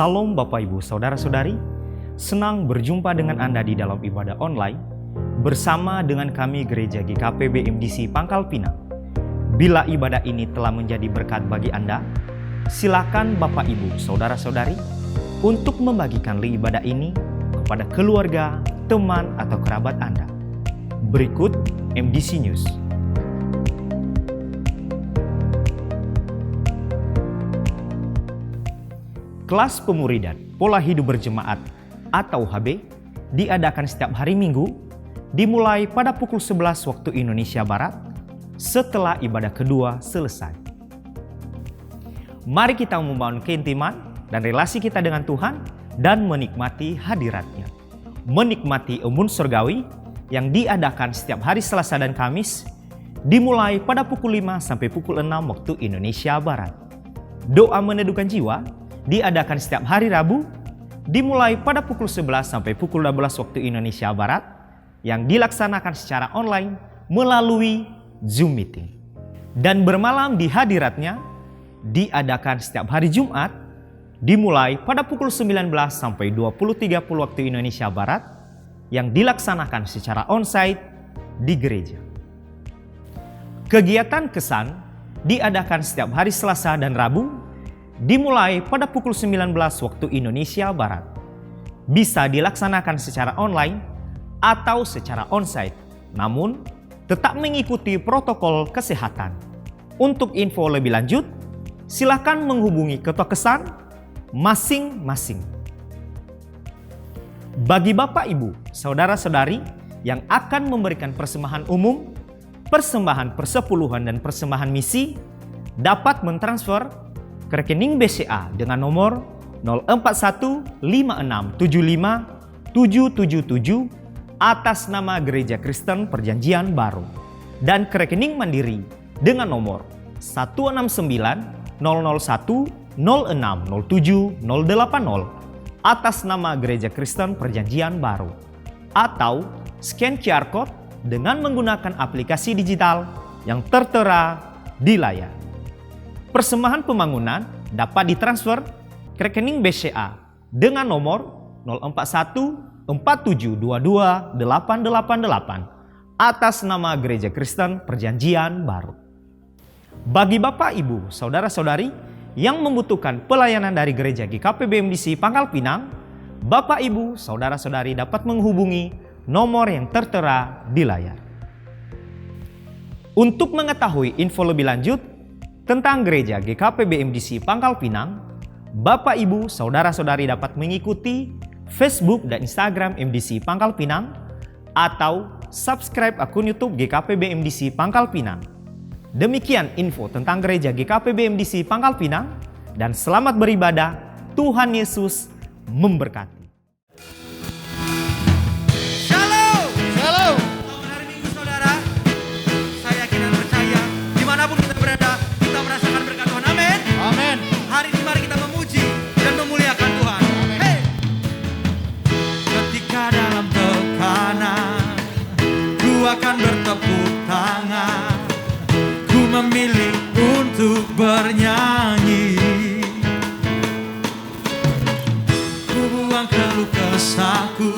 Salam Bapak Ibu Saudara-saudari, senang berjumpa dengan Anda di dalam ibadah online bersama dengan kami Gereja GKP BMDC Pangkal Pinang. Bila ibadah ini telah menjadi berkat bagi Anda, silakan Bapak Ibu Saudara-saudari untuk membagikan ibadah ini kepada keluarga, teman, atau kerabat Anda. Berikut MDC News. Kelas Pemuridan Pola Hidup Berjemaat atau HB diadakan setiap hari Minggu dimulai pada pukul 11 waktu Indonesia Barat setelah ibadah kedua selesai. Mari kita membangun keintiman dan relasi kita dengan Tuhan dan menikmati hadirat-Nya. Menikmati embun surgawi yang diadakan setiap hari Selasa dan Kamis dimulai pada pukul 5 sampai pukul 6 waktu Indonesia Barat. Doa meneduhkan jiwa diadakan setiap hari Rabu dimulai pada pukul 11 sampai pukul 12 waktu Indonesia Barat yang dilaksanakan secara online melalui Zoom Meeting. Dan bermalam di hadirat-Nya diadakan setiap hari Jumat dimulai pada pukul 19 sampai 20.30 waktu Indonesia Barat yang dilaksanakan secara onsite di gereja. Kegiatan kesan diadakan setiap hari Selasa dan Rabu dimulai pada pukul 19 waktu Indonesia Barat. Bisa dilaksanakan secara online atau secara onsite, namun tetap mengikuti protokol kesehatan. Untuk info lebih lanjut, silakan menghubungi ketua kesan masing-masing. Bagi Bapak, Ibu, Saudara-saudari yang akan memberikan persembahan umum, persembahan persepuluhan dan persembahan misi, dapat mentransfer ke rekening BCA dengan nomor 04156757777 atas nama Gereja Kristen Perjanjian Baru dan ke rekening Mandiri dengan nomor 169001060780 atas nama Gereja Kristen Perjanjian Baru, atau scan QR Code dengan menggunakan aplikasi digital yang tertera di layar. Persembahan pembangunan dapat ditransfer ke rekening BCA dengan nomor 04147228888 atas nama Gereja Kristen Perjanjian Baru. Bagi Bapak, Ibu, Saudara-saudari yang membutuhkan pelayanan dari Gereja GKP BMDC Pangkal Pinang, Bapak, Ibu, Saudara-saudari dapat menghubungi nomor yang tertera di layar. Untuk mengetahui info lebih lanjut tentang Gereja GKP BMDC Pangkal Pinang, Bapak, Ibu, Saudara-saudari dapat mengikuti Facebook dan Instagram MDC Pangkal Pinang atau subscribe akun YouTube GKP BMDC Pangkal Pinang. Demikian info tentang Gereja GKP BMDC Pangkal Pinang, dan selamat beribadah. Tuhan Yesus memberkati. Shalom. Shalom. Hari Minggu, saudara. Saya yakin dan percaya dimanapun kita berada, kita merasakan berkat Tuhan. Amin. Amin. Hari ini mari kita memuji dan memuliakan Tuhan. Hey. Ketika dalam tekanan, ku akan bertepuk tangan. Ku memilih untuk bernyanyi. Ku buang keluh kesahku,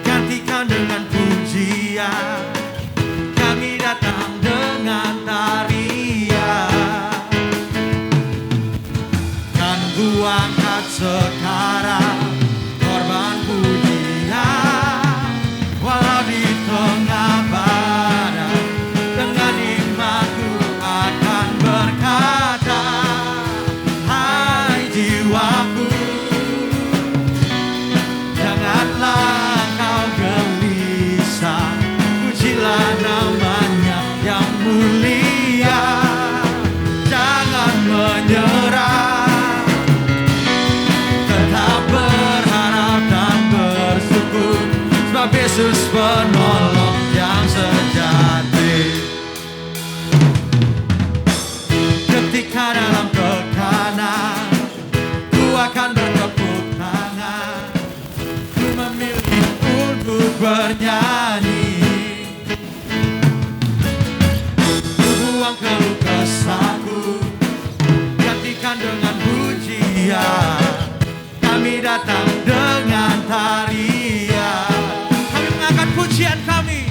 gantikan dengan pujian. Kami datang dengan tarian. Kan ku angkat sekarang korban pujian, walau di tengah badai, dengan imanku akan berkata, hai jiwaku, janganlah kau gelisah, pujilah namanya yang mulia. Jangan menyerah, tetap berharap dan bersyukur, sebab Yesus penolong yang sejati. Ketika dalam tekanan, ku akan bertepuk tangan. Ku memilih untuk bernyanyi. Ku buang keluh kesahku, gantikan dengan pujian. dengan tarian. Kami mengangkat pujian kami,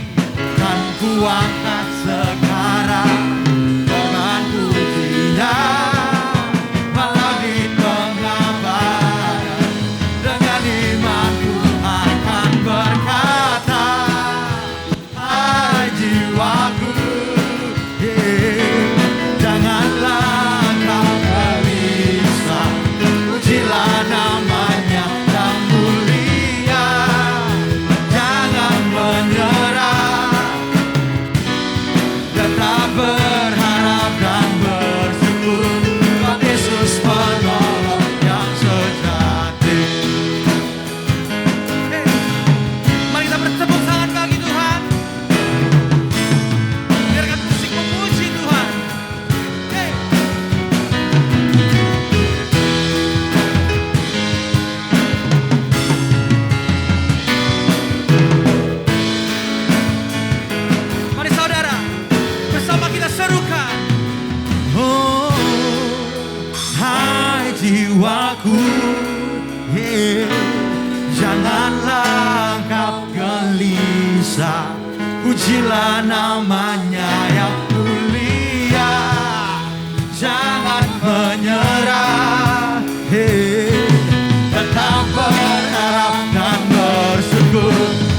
kan ku angkat sekarang dengan pujinya. Walau di tengah badai, dengan imanku akan berkata, hai jiwaku, janganlah kau gelisah, pujilah namanya yang mulia. Jangan menyerah, tetap berharap dan bersyukur, Tuhan Yesus penolong yang sejati. Mari kita bertepuk tangan bagi Tuhan. Biarkan musik memuji Tuhan. Mari saudara, bersama kita serukan. Oh, hai jiwaku, janganlah kau gelisah, pujilah namanya yang mulia. Jangan menyerah, tetap berharap dan bersyukur,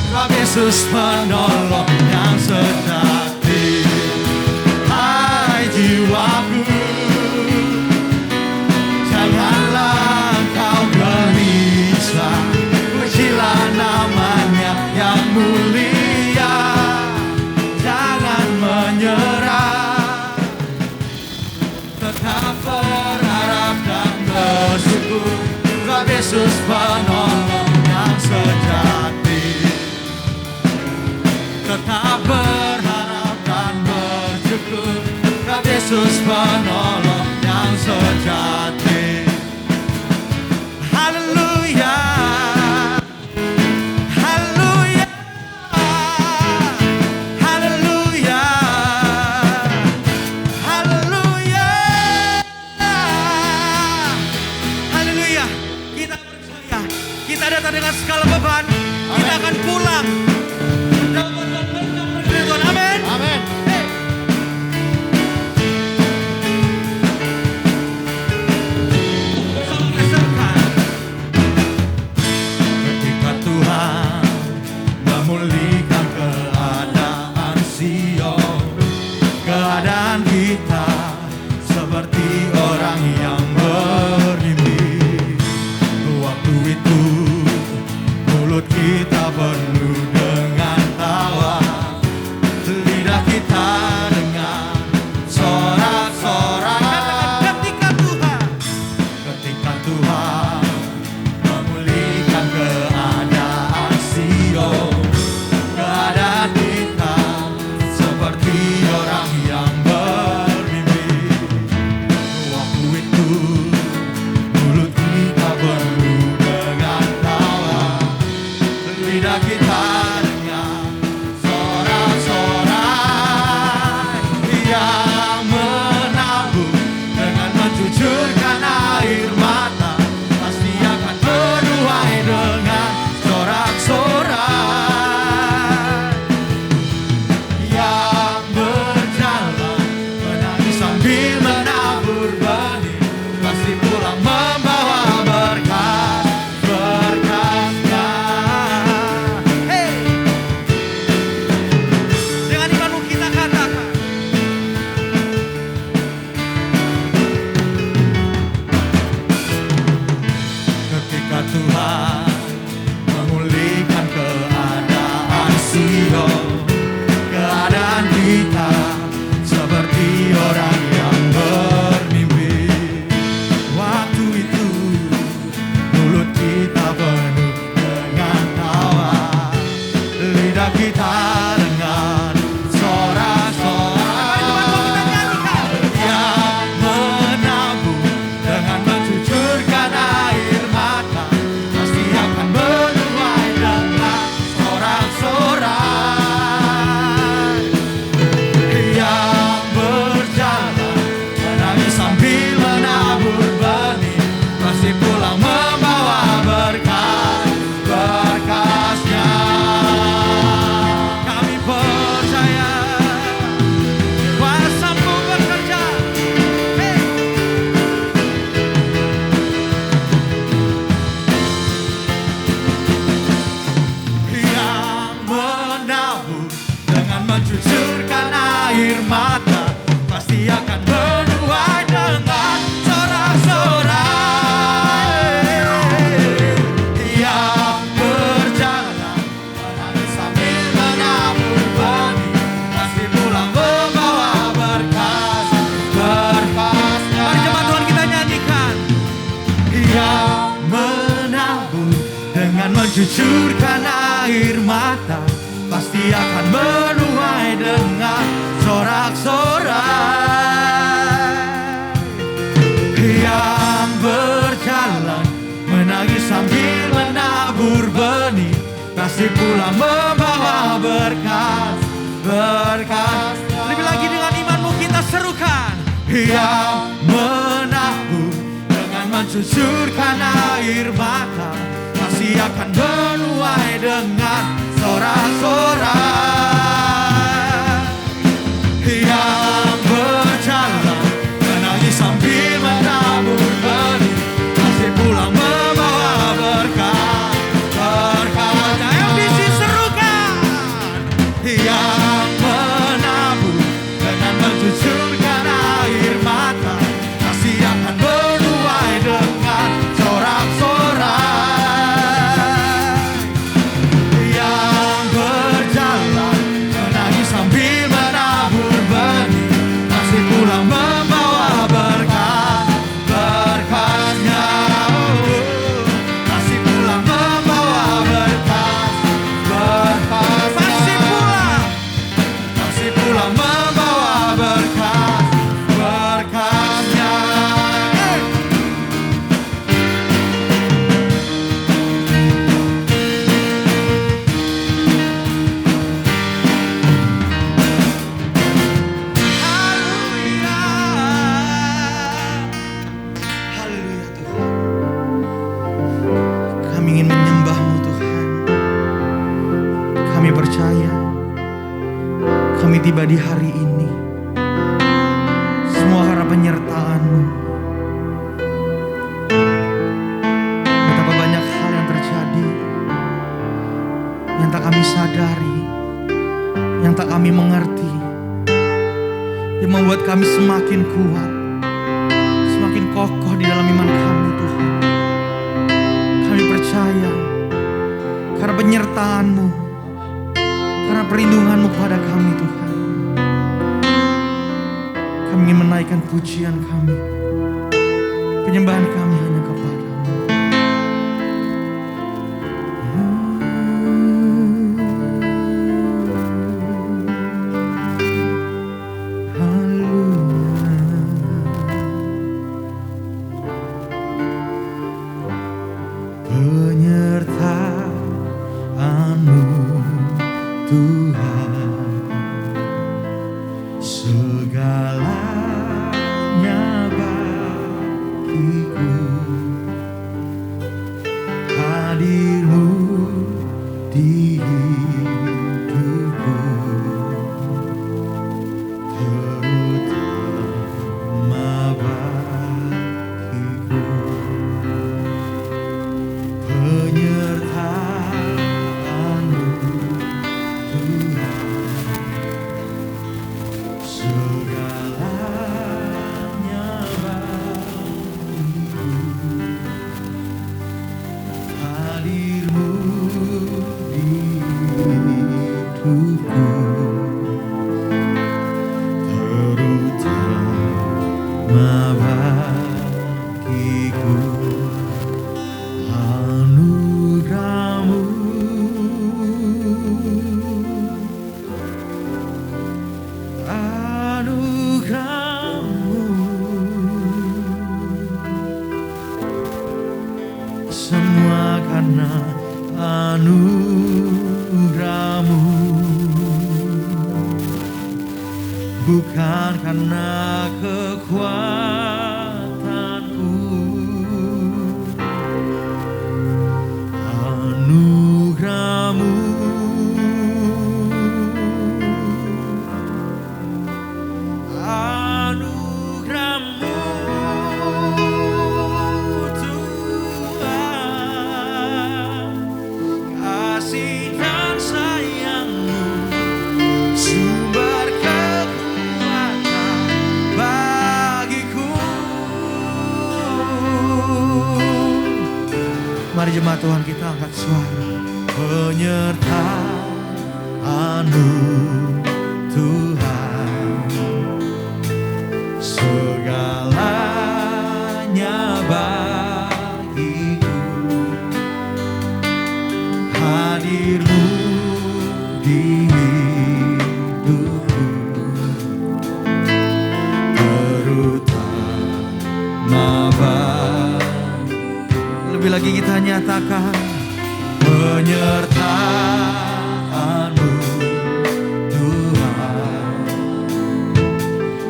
Tuhan Yesus penolong yang sejati. Hai jiwaku, janganlah kau gelisah, pujilah namanya yang mulia. Jangan menyerah, tetap berharap dan bersyukur, Tuhan Yesus penolong yang sejati. Tetap berharap dan bersyukur, Tuhan Yesus penolong yang sejati. Haleluya, haleluya, haleluya, haleluya, haleluya. Kita percaya, kita datang dengan segala beban, kita akan pulang mendapatkan berkat Tuhan. Amin. Amin. Bersama kita serukan. Ketika Tuhan memulihkan keadaan Sion, keadaan kita seperti orang yang bermimpi. Waktu itu mulut kita penuh dengan tawa, lidah kita dengan sorak-sorai. Ketika Tuhan memulihkan keadaan Sion, keadaan kita seperti orang yang bermimpi. Waktu itu mulut kita penuh dengan tawa, dengan mencucurkan air mata, pasti akan menuai dengan sorak-sorai. Yang berjalan menangis sambil menabur benih, pasti pulang membawa berkat, berkat. Lebih lagi dengan imanmu kita serukan. Yang menabur dengan mencucurkan air mata, pasti akan menuai dengan sorak-sorai. Yang berjalan menangis sambil menabur benih, pasti pulang membawa berkat, berkat. Yang bisi serukan. Yang menabur dengan mencucurkan air mata, pasti akan menuai dengan sorak-sorai. Yang berjalan menangis sambil menabur benih, pasti pulang membawa berkat, berkatnya. Pasti pulang membawa berkat, berkat. Pasti pulang membawa berkat, berkatnya. Haleluya, haleluya Tuhan. Kami ingin menyembah-Mu Tuhan. Kami percaya kami tiba di hari ini semua karena penyertaan-Mu. Betapa banyak hal yang terjadi yang tak kami sadari, yang tak kami mengerti, yang membuat kami semakin kuat, semakin kokoh di dalam iman kami Tuhan. Kami percaya karena penyertaan-Mu, karena perlindungan-Mu kepada kami Tuhan. Kami ingin menaikkan pujian kami, penyembahan kami hanya kepada-Mu. Penyertaan-Mu Tuhan, segalanya bagiku. Hadir-Mu di hidupku, terutama bagiku. Penyertaan-Mu Tuhan, segalanya bagiku. Hadir-Mu di hidupku, terutama bagiku. Anugerah-Mu, anugerah-Mu, semua karena anugerah-Mu, bukan karena kekuatanku. Anugerah-Mu, anugerah-Mu Tuhan, kasih dan sayang-Mu, sumber kekuatan bagiku. Mari jemaat Tuhan kita angkat suara. Penyertaan-Mu Tuhan, segalanya bagiku. penyertaan-Mu Tuhan,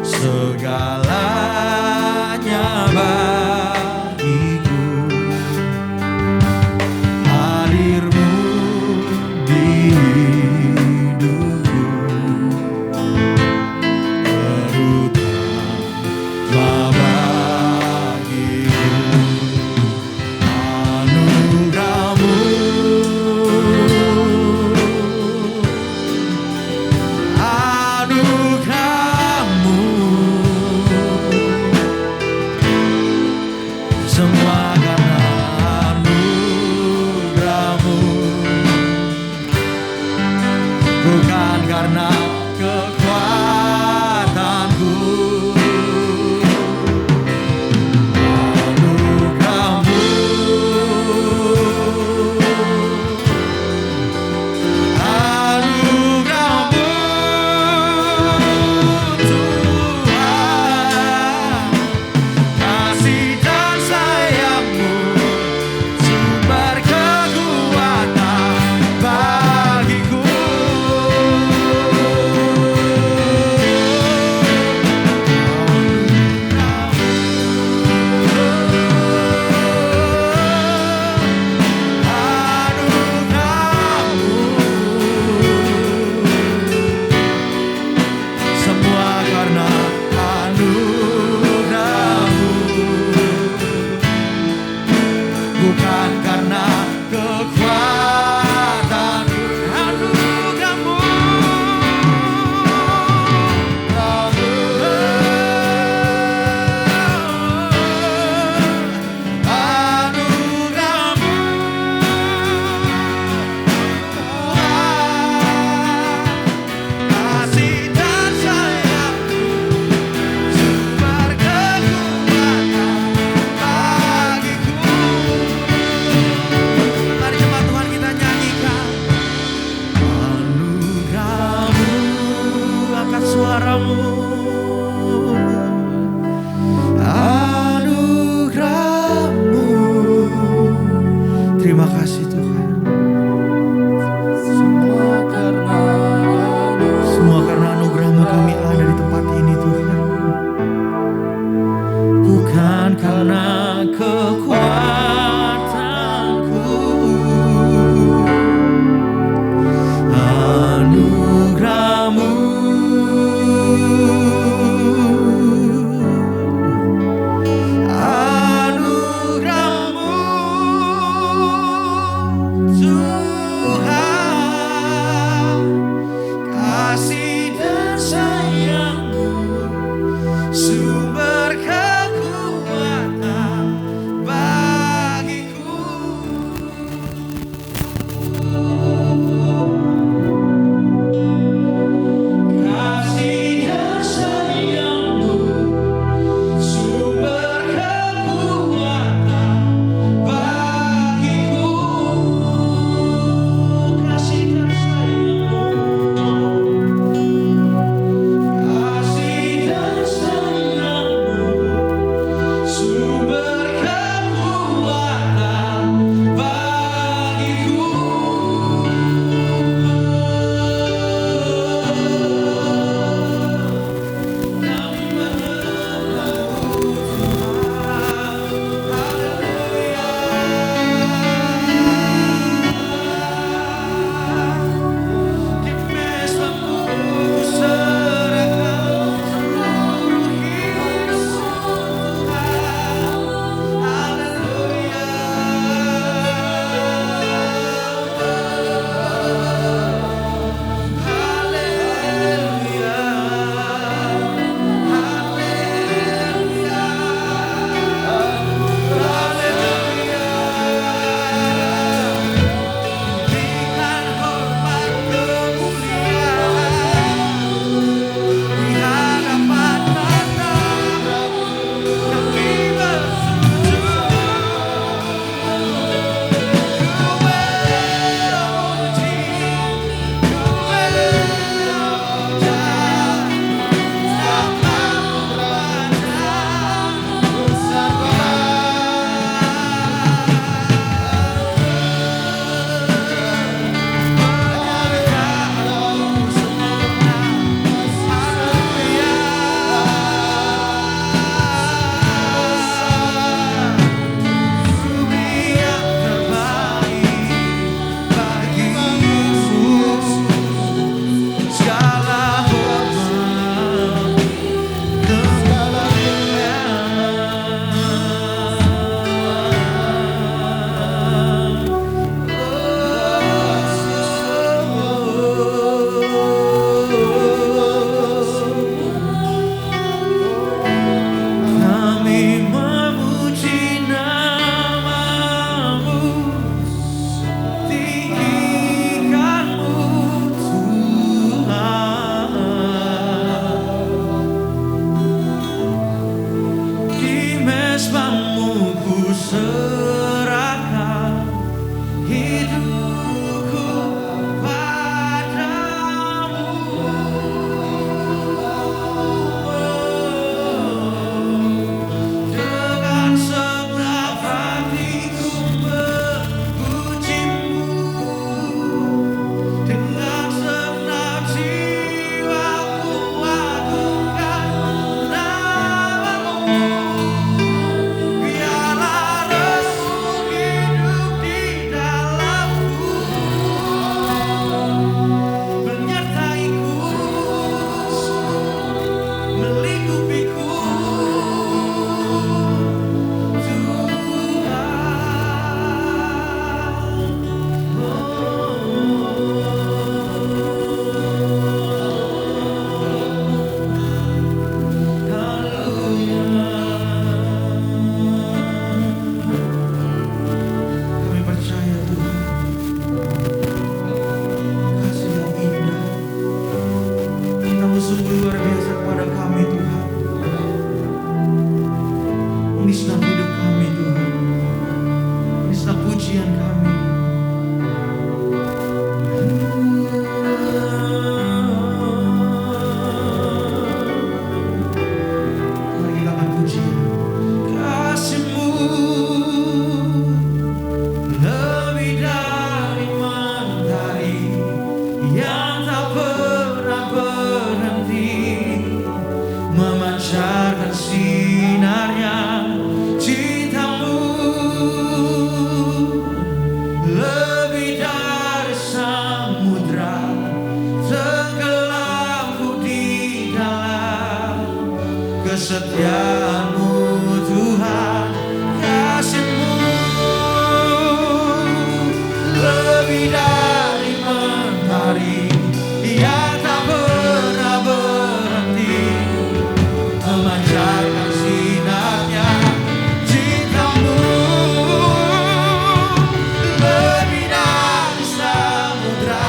segalanya bagiku. Hadir-Mu di hidupku, terutama bagiku. Anugerah-Mu, anugerah-Mu, semua karena anugerah-Mu, bukan karena kekuatanku. Anugerah-Mu, anugerah-Mu Tuhan, kasih dan sayang-Mu, sumber kekuatan bagiku. Anugerah-Mu, semua karena anugerah-Mu, bukan karena kekuatanku. Anugerah-Mu, anugerah-Mu Tuhan, kasih dan sayang-Mu, sumber kekuatan bagiku. Mari jemaat Tuhan kita nyanyikan. Anugerah-Mu, angkat suaramu. Anugerah-Mu, terima kasih Tuhan. Semua karena anugerah-Mu kami ada di tempat ini Tuhan, bukan karena kekuatanku. Anugerah-Mu, anugerah-Mu hidupku padamu. Dengan segenap hatiku memujimu, dengan segenap jiwaku agungkan namamu. Biarlah Rasul hidup di dalamku, menyertaiku, melingkupiku, Kami percaya Tuhan, kasih yang indah, Kamu sungguh luar biasa kepada kami Tuhan. Ini senang hidup kami Tuhan, ini senang pujian kami. Mari kita akan puji kasih-Mu. Lebih dari mentari yang tak pernah berhenti, memancarkan sinarnya cinta-Mu. Lebih dari samudra tenggelamku di dalam kesetiaan-Mu Tuhan, kasih-Mu. Lebih dari mentari yang tak pernah berhenti, memancarkan sinarnya cinta-Mu. Lebih dari samudra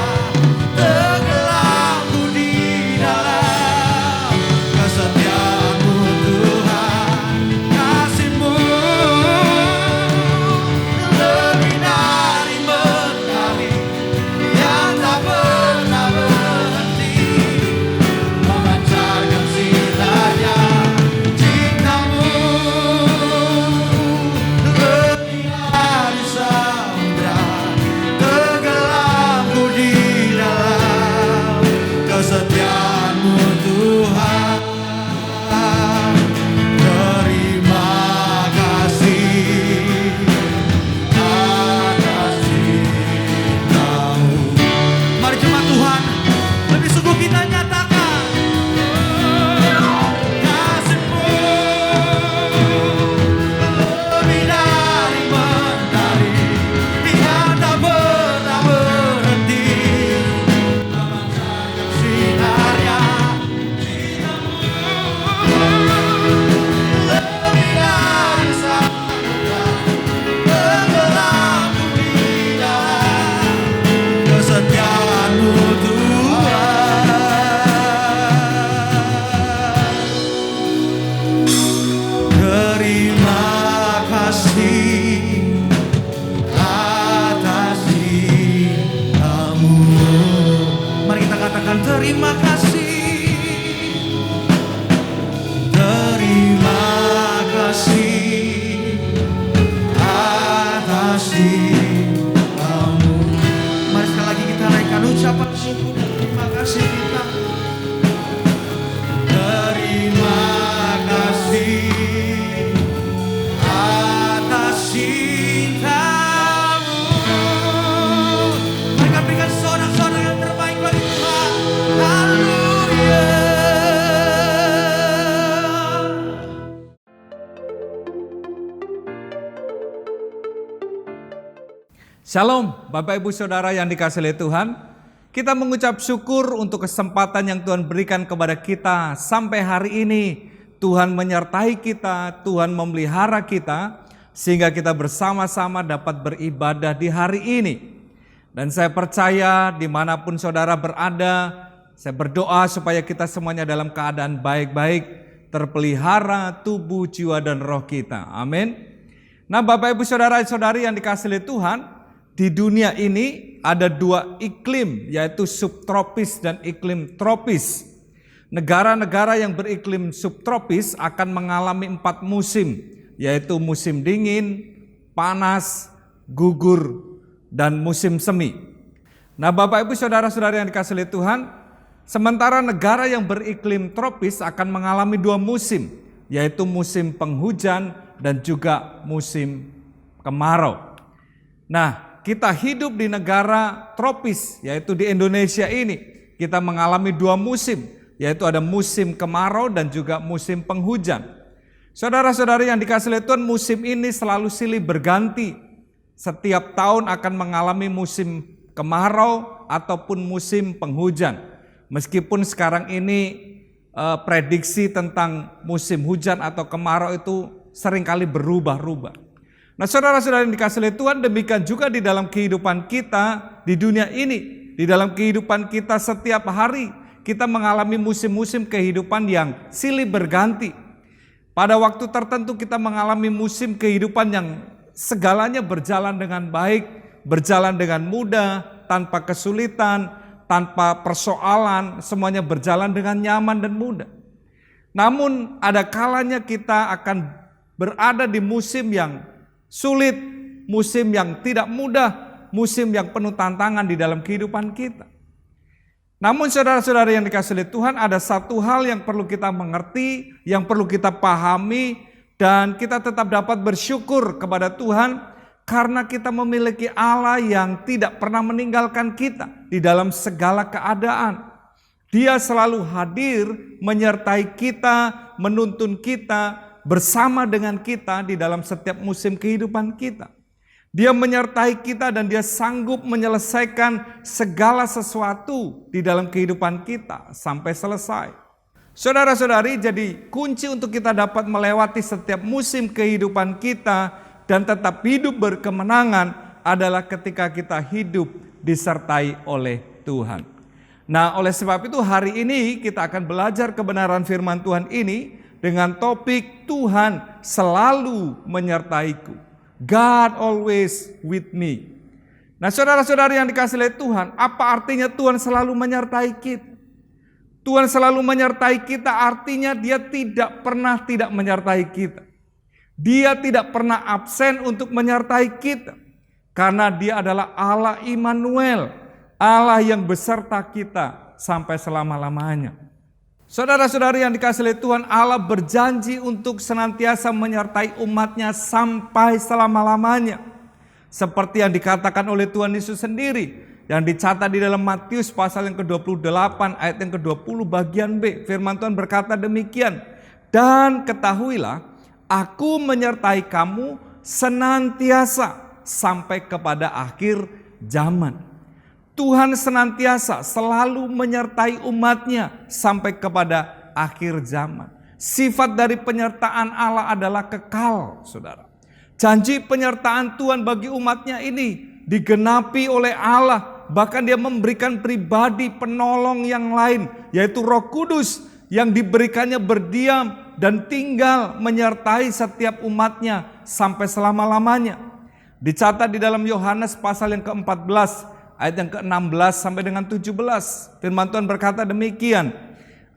tenggelamku di dalam kesetiaan-Mu Tuhan, kasih-Mu. Lebih dari mentari yang tak pernah berhenti, memancarkan sinarnya cinta-Mu. Lebih dari samudra tenggelamku di dalam kesetiaan-Mu Tuhan. Terima kasih atas cinta-Mu. Mari jemaat Tuhan, lebih sungguh kita nyatakan kasih-Mu. Lebih dari mentari yang tak pernah berhenti, memancarkan sinarnya cinta-Mu. Lebih dari samudra tenggelamku di dalam kesetiaan-Mu Tuhan. Terima kasih atas cinta-Mu. Mari kita katakan terima kasih. Terima kasih atas cinta-Mu. Mari sekali lagi kita naikkan ucapan syukur dan terima kasih kita. Terima kasih atas cinta-Mu. Mereka berikan sorak-sorak yang terbaik bagi Tuhan. Haleluya. Shalom Bapak Ibu Saudara yang dikasihi oleh Tuhan. Kita mengucap syukur untuk kesempatan yang Tuhan berikan kepada kita sampai hari ini. Tuhan menyertai kita, Tuhan memelihara kita, sehingga kita bersama-sama dapat beribadah di hari ini. Dan saya percaya dimanapun saudara berada, saya berdoa supaya kita semuanya dalam keadaan baik-baik, terpelihara tubuh, jiwa, dan roh kita. Amin. Nah Bapak Ibu Saudara-saudari yang dikasihi oleh Tuhan, di dunia ini ada dua iklim, yaitu subtropis dan iklim tropis. Negara-negara yang beriklim subtropis akan mengalami 4 musim, yaitu musim dingin, panas, gugur, dan musim semi. Nah, Bapak Ibu Saudara-saudara yang dikasihi oleh Tuhan, sementara negara yang beriklim tropis akan mengalami 2 musim, yaitu musim penghujan dan juga musim kemarau. Nah, kita hidup di negara tropis, yaitu di Indonesia ini. Kita mengalami 2 musim, yaitu ada musim kemarau dan juga musim penghujan. Saudara-saudari yang dikasihi oleh Tuhan, musim ini selalu silih berganti. Setiap tahun akan mengalami musim kemarau ataupun musim penghujan. Meskipun sekarang ini prediksi tentang musim hujan atau kemarau itu seringkali berubah-ubah. Nah, saudara-saudara yang dikasihi oleh Tuhan, demikian juga di dalam kehidupan kita di dunia ini. Di dalam kehidupan kita setiap hari, kita mengalami musim-musim kehidupan yang silih berganti. Pada waktu tertentu kita mengalami musim kehidupan yang segalanya berjalan dengan baik, berjalan dengan mudah, tanpa kesulitan, tanpa persoalan, semuanya berjalan dengan nyaman dan mudah. Namun ada kalanya kita akan berada di musim yang sulit, musim yang tidak mudah, musim yang penuh tantangan di dalam kehidupan kita. Namun saudara-saudara yang dikasihi oleh Tuhan, ada satu hal yang perlu kita mengerti, yang perlu kita pahami, dan kita tetap dapat bersyukur kepada Tuhan karena kita memiliki Allah yang tidak pernah meninggalkan kita di dalam segala keadaan. Dia selalu hadir menyertai kita, menuntun kita, bersama dengan kita di dalam setiap musim kehidupan kita. Dia menyertai kita dan dia sanggup menyelesaikan segala sesuatu di dalam kehidupan kita sampai selesai. Saudara-saudari, jadi kunci untuk kita dapat melewati setiap musim kehidupan kita dan tetap hidup berkemenangan adalah ketika kita hidup disertai oleh Tuhan. Nah, oleh sebab itu hari ini kita akan belajar kebenaran firman Tuhan ini dengan topik Tuhan selalu menyertaiku. God always with me. Nah, saudara-saudari yang dikasihi oleh Tuhan, apa artinya Tuhan selalu menyertai kita? Tuhan selalu menyertai kita artinya Dia tidak pernah tidak menyertai kita. Dia tidak pernah absen untuk menyertai kita. Karena Dia adalah Allah Immanuel, Allah yang beserta kita sampai selama-lamanya. Saudara-saudari yang dikasihi oleh Tuhan, Allah berjanji untuk senantiasa menyertai umatnya sampai selama-lamanya. Seperti yang dikatakan oleh Tuhan Yesus sendiri, yang dicatat di dalam Matius pasal yang ke-28 ayat yang ke-20 bagian B. Firman Tuhan berkata demikian, "Dan ketahuilah, Aku menyertai kamu senantiasa sampai kepada akhir zaman." Tuhan senantiasa selalu menyertai umatnya sampai kepada akhir zaman. Sifat dari penyertaan Allah adalah kekal, saudara. Janji penyertaan Tuhan bagi umatnya ini digenapi oleh Allah. Bahkan Dia memberikan pribadi penolong yang lain, yaitu Roh Kudus yang diberikannya berdiam dan tinggal menyertai setiap umatnya sampai selama-lamanya. Dicatat di dalam Yohanes pasal yang ke-14 ayat yang ke-16 sampai dengan 17. Firman Tuhan berkata demikian,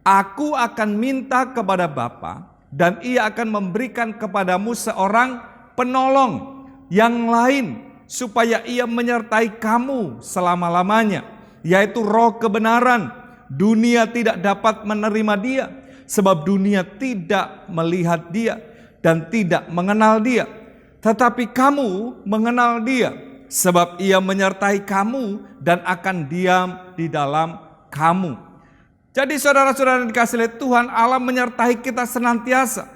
"Aku akan minta kepada Bapa dan Ia akan memberikan kepadamu seorang penolong yang lain supaya Ia menyertai kamu selama-lamanya, yaitu Roh kebenaran. Dunia tidak dapat menerima Dia sebab dunia tidak melihat Dia dan tidak mengenal Dia. Tetapi kamu mengenal Dia, sebab Ia menyertai kamu dan akan diam di dalam kamu." Jadi saudara-saudara yang dikasihi oleh Tuhan, Allah menyertai kita senantiasa.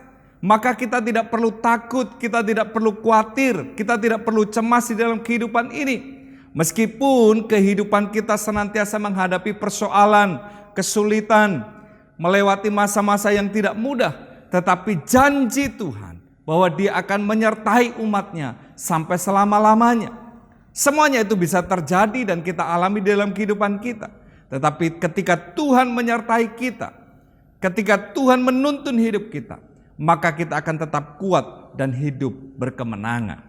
Maka kita tidak perlu takut, kita tidak perlu khawatir, kita tidak perlu cemas di dalam kehidupan ini. Meskipun kehidupan kita senantiasa menghadapi persoalan, kesulitan, melewati masa-masa yang tidak mudah. Tetapi janji Tuhan bahwa Dia akan menyertai umatnya sampai selama-lamanya. Semuanya itu bisa terjadi dan kita alami dalam kehidupan kita. Tetapi ketika Tuhan menyertai kita, ketika Tuhan menuntun hidup kita, maka kita akan tetap kuat dan hidup berkemenangan.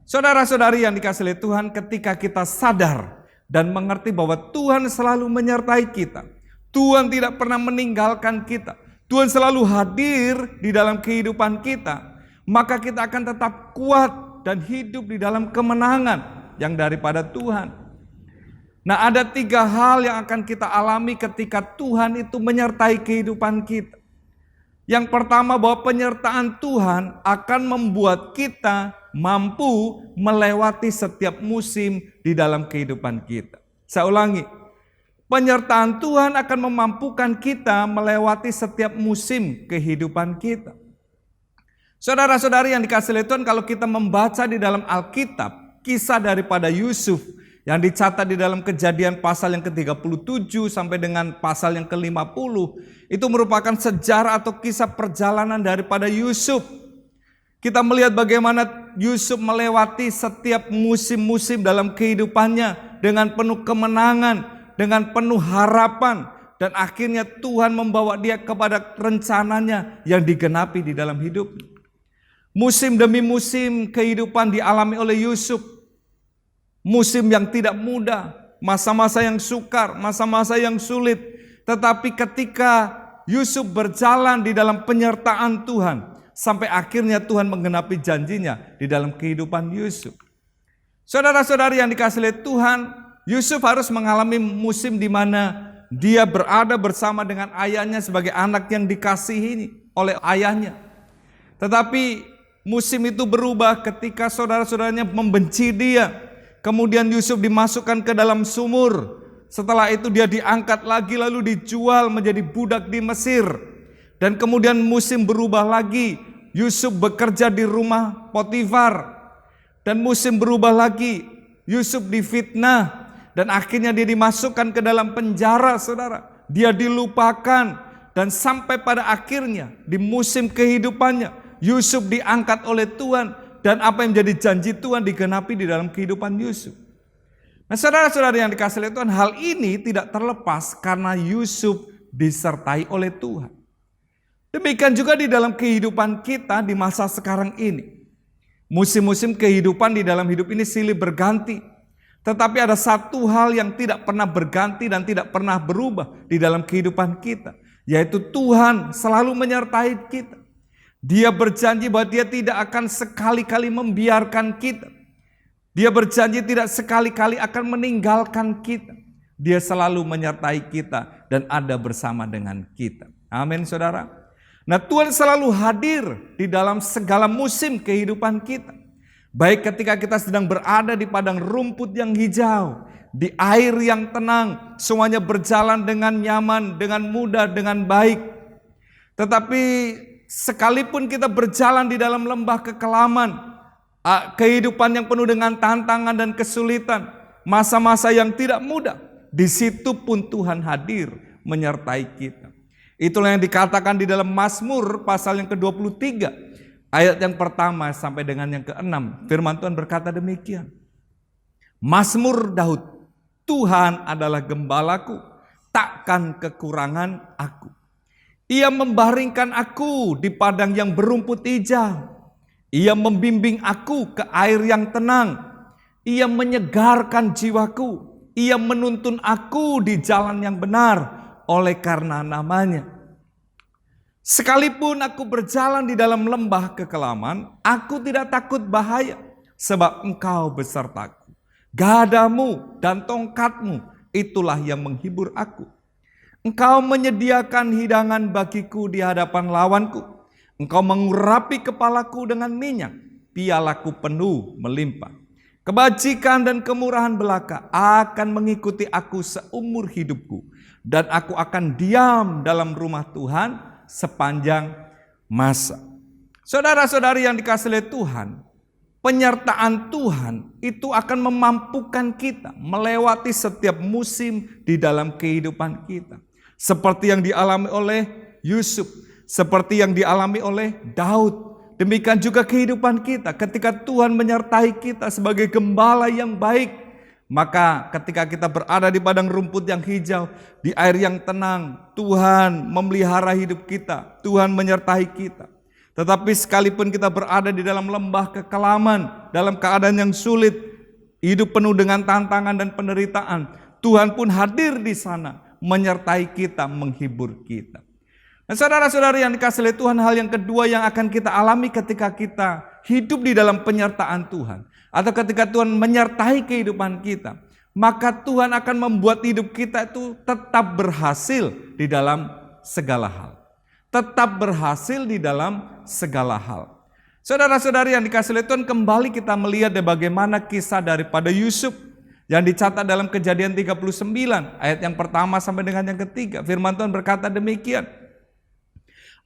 Saudara-saudari yang dikasihi oleh Tuhan, ketika kita sadar dan mengerti bahwa Tuhan selalu menyertai kita, Tuhan tidak pernah meninggalkan kita, Tuhan selalu hadir di dalam kehidupan kita, maka kita akan tetap kuat dan hidup di dalam kemenangan yang daripada Tuhan. Nah, ada 3 hal yang akan kita alami ketika Tuhan itu menyertai kehidupan kita. Yang pertama, bahwa penyertaan Tuhan akan membuat kita mampu melewati setiap musim di dalam kehidupan kita. Saya ulangi, penyertaan Tuhan akan memampukan kita melewati setiap musim kehidupan kita. Saudara-saudari yang dikasihi Tuhan, kalau kita membaca di dalam Alkitab, kisah daripada Yusuf yang dicatat di dalam Kejadian pasal yang ke-37 sampai dengan pasal yang ke-50, itu merupakan sejarah atau kisah perjalanan daripada Yusuf. Kita melihat bagaimana Yusuf melewati setiap musim-musim dalam kehidupannya dengan penuh kemenangan, dengan penuh harapan, dan akhirnya Tuhan membawa dia kepada rencananya yang digenapi di dalam hidup. Musim demi musim kehidupan dialami oleh Yusuf. Musim yang tidak mudah, masa-masa yang sukar, masa-masa yang sulit. Tetapi ketika Yusuf berjalan di dalam penyertaan Tuhan, sampai akhirnya Tuhan menggenapi janjinya di dalam kehidupan Yusuf. Saudara-saudari yang dikasihi oleh Tuhan, Yusuf harus mengalami musim di mana dia berada bersama dengan ayahnya sebagai anak yang dikasihi oleh ayahnya. Tetapi musim itu berubah ketika saudara-saudaranya membenci dia. Kemudian Yusuf dimasukkan ke dalam sumur. Setelah itu dia diangkat lagi lalu dijual menjadi budak di Mesir. Dan kemudian musim berubah lagi. Yusuf bekerja di rumah Potifar. Dan musim berubah lagi. Yusuf difitnah. Dan akhirnya dia dimasukkan ke dalam penjara, saudara. Dia dilupakan. Dan sampai pada akhirnya di musim kehidupannya, Yusuf diangkat oleh Tuhan. Dan apa yang menjadi janji Tuhan digenapi di dalam kehidupan Yusuf. Nah, saudara-saudara yang dikasihi oleh Tuhan, hal ini tidak terlepas karena Yusuf disertai oleh Tuhan. Demikian juga di dalam kehidupan kita di masa sekarang ini. Musim-musim kehidupan di dalam hidup ini silih berganti. Tetapi ada satu hal yang tidak pernah berganti dan tidak pernah berubah di dalam kehidupan kita. Yaitu Tuhan selalu menyertai kita. Dia berjanji bahwa dia tidak akan sekali-kali membiarkan kita. Dia berjanji tidak sekali-kali akan meninggalkan kita. Dia selalu menyertai kita dan ada bersama dengan kita. Amin, saudara. Nah, Tuhan selalu hadir di dalam segala musim kehidupan kita. Baik ketika kita sedang berada di padang rumput yang hijau, di air yang tenang, semuanya berjalan dengan nyaman, dengan mudah, dengan baik. Tetapi sekalipun kita berjalan di dalam lembah kekelaman, kehidupan yang penuh dengan tantangan dan kesulitan, masa-masa yang tidak mudah, di situ pun Tuhan hadir menyertai kita. Itulah yang dikatakan di dalam Mazmur pasal yang ke-23, ayat yang pertama sampai dengan yang ke-6. Firman Tuhan berkata demikian. Mazmur Daud, Tuhan adalah gembalaku, takkan kekurangan aku. Ia membaringkan aku di padang yang berumput hijau. Ia membimbing aku ke air yang tenang. Ia menyegarkan jiwaku. Ia menuntun aku di jalan yang benar oleh karena namanya. Sekalipun aku berjalan di dalam lembah kekelaman, aku tidak takut bahaya, sebab Engkau besertaku. Gadamu dan tongkatmu, itulah yang menghibur aku. Engkau menyediakan hidangan bagiku di hadapan lawanku. Engkau mengurapi kepalaku dengan minyak, pialaku penuh melimpah. Kebajikan dan kemurahan belaka akan mengikuti aku seumur hidupku. Dan aku akan diam dalam rumah Tuhan sepanjang masa. Saudara-saudari yang dikasihi oleh Tuhan, penyertaan Tuhan itu akan memampukan kita melewati setiap musim di dalam kehidupan kita. Seperti yang dialami oleh Yusuf, seperti yang dialami oleh Daud. Demikian juga kehidupan kita ketika Tuhan menyertai kita sebagai gembala yang baik. Maka ketika kita berada di padang rumput yang hijau, di air yang tenang, Tuhan memelihara hidup kita, Tuhan menyertai kita. Tetapi sekalipun kita berada di dalam lembah kekelaman, dalam keadaan yang sulit, hidup penuh dengan tantangan dan penderitaan, Tuhan pun hadir di sana, menyertai kita, menghibur kita. Nah, saudara-saudari yang dikasihi oleh Tuhan, hal yang kedua yang akan kita alami ketika kita hidup di dalam penyertaan Tuhan, atau ketika Tuhan menyertai kehidupan kita, maka Tuhan akan membuat hidup kita itu tetap berhasil di dalam segala hal. Tetap berhasil di dalam segala hal. Saudara-saudari yang dikasihi oleh Tuhan, kembali kita melihat bagaimana kisah daripada Yusuf yang dicatat dalam Kejadian 39 ayat yang pertama sampai dengan yang ketiga. Firman Tuhan berkata demikian.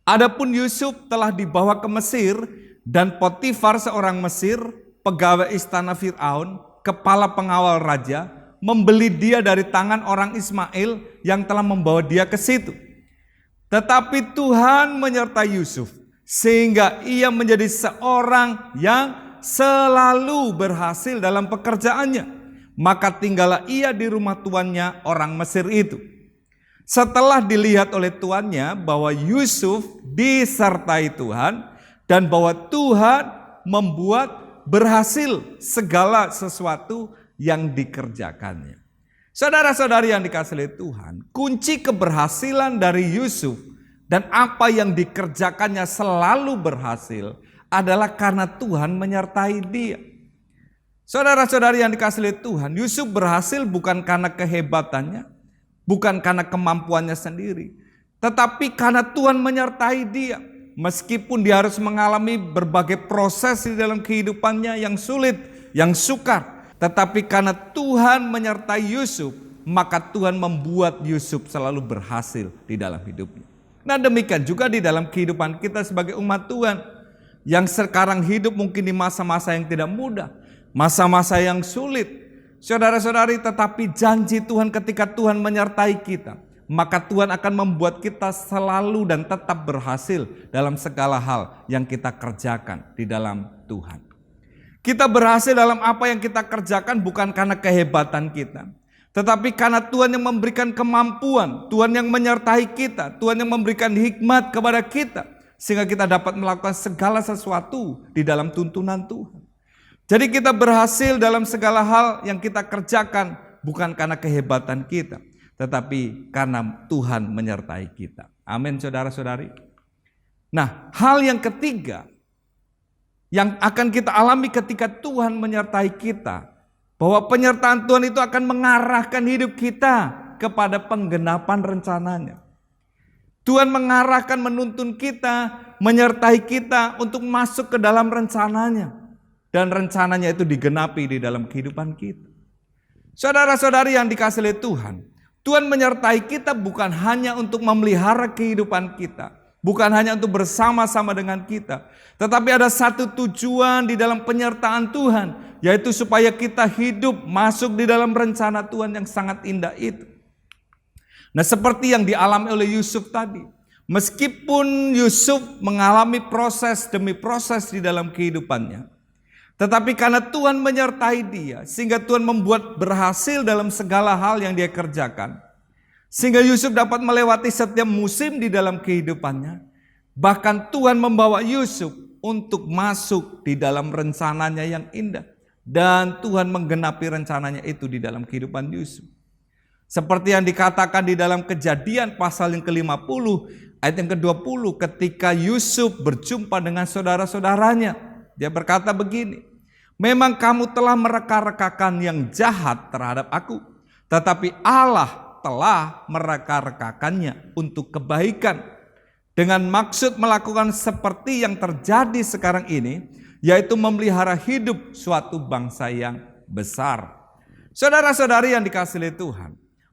Adapun Yusuf telah dibawa ke Mesir, dan Potifar seorang Mesir, pegawai istana Fir'aun, kepala pengawal raja, membeli dia dari tangan orang Ismail yang telah membawa dia ke situ. Tetapi Tuhan menyertai Yusuf, sehingga ia menjadi seorang yang selalu berhasil dalam pekerjaannya. Maka tinggallah ia di rumah tuannya orang Mesir itu. Setelah dilihat oleh tuannya bahwa Yusuf disertai Tuhan dan bahwa Tuhan membuat berhasil segala sesuatu yang dikerjakannya. Saudara-saudari yang dikasihi oleh Tuhan, kunci keberhasilan dari Yusuf dan apa yang dikerjakannya selalu berhasil adalah karena Tuhan menyertai dia. Saudara-saudari yang dikasihi oleh Tuhan, Yusuf berhasil bukan karena kehebatannya, bukan karena kemampuannya sendiri, tetapi karena Tuhan menyertai dia. Meskipun dia harus mengalami berbagai proses di dalam kehidupannya yang sulit, yang sukar, tetapi karena Tuhan menyertai Yusuf, maka Tuhan membuat Yusuf selalu berhasil di dalam hidupnya. Nah, demikian juga di dalam kehidupan kita sebagai umat Tuhan yang sekarang hidup mungkin di masa-masa yang tidak mudah, masa-masa yang sulit. Saudara-saudari, tetapi janji Tuhan ketika Tuhan menyertai kita, maka Tuhan akan membuat kita selalu dan tetap berhasil dalam segala hal yang kita kerjakan di dalam Tuhan. Kita berhasil dalam apa yang kita kerjakan bukan karena kehebatan kita, tetapi karena Tuhan yang memberikan kemampuan, Tuhan yang menyertai kita, Tuhan yang memberikan hikmat kepada kita, sehingga kita dapat melakukan segala sesuatu di dalam tuntunan Tuhan. Jadi kita berhasil dalam segala hal yang kita kerjakan bukan karena kehebatan kita, tetapi karena Tuhan menyertai kita. Amin, saudara-saudari. Nah, hal yang ketiga yang akan kita alami ketika Tuhan menyertai kita, bahwa penyertaan Tuhan itu akan mengarahkan hidup kita kepada penggenapan rencananya. Tuhan mengarahkan, menuntun kita, menyertai kita untuk masuk ke dalam rencananya. Dan rencananya itu digenapi di dalam kehidupan kita. Saudara-saudari yang dikasihi oleh Tuhan, Tuhan menyertai kita bukan hanya untuk memelihara kehidupan kita, bukan hanya untuk bersama-sama dengan kita, tetapi ada satu tujuan di dalam penyertaan Tuhan, yaitu supaya kita hidup masuk di dalam rencana Tuhan yang sangat indah itu. Nah, seperti yang dialami oleh Yusuf tadi, meskipun Yusuf mengalami proses demi proses di dalam kehidupannya, tetapi karena Tuhan menyertai dia, sehingga Tuhan membuat berhasil dalam segala hal yang dia kerjakan. Sehingga Yusuf dapat melewati setiap musim di dalam kehidupannya. Bahkan Tuhan membawa Yusuf untuk masuk di dalam rencananya yang indah. Dan Tuhan menggenapi rencananya itu di dalam kehidupan Yusuf. Seperti yang dikatakan di dalam Kejadian pasal yang ke-50 ayat yang ke-20, ketika Yusuf berjumpa dengan saudara-saudaranya, dia berkata begini, "Memang kamu telah mereka-rekakan yang jahat terhadap aku, tetapi Allah telah mereka-rekakannya untuk kebaikan, dengan maksud melakukan seperti yang terjadi sekarang ini, yaitu memelihara hidup suatu bangsa yang besar." Saudara-saudari yang dikasihi oleh Tuhan,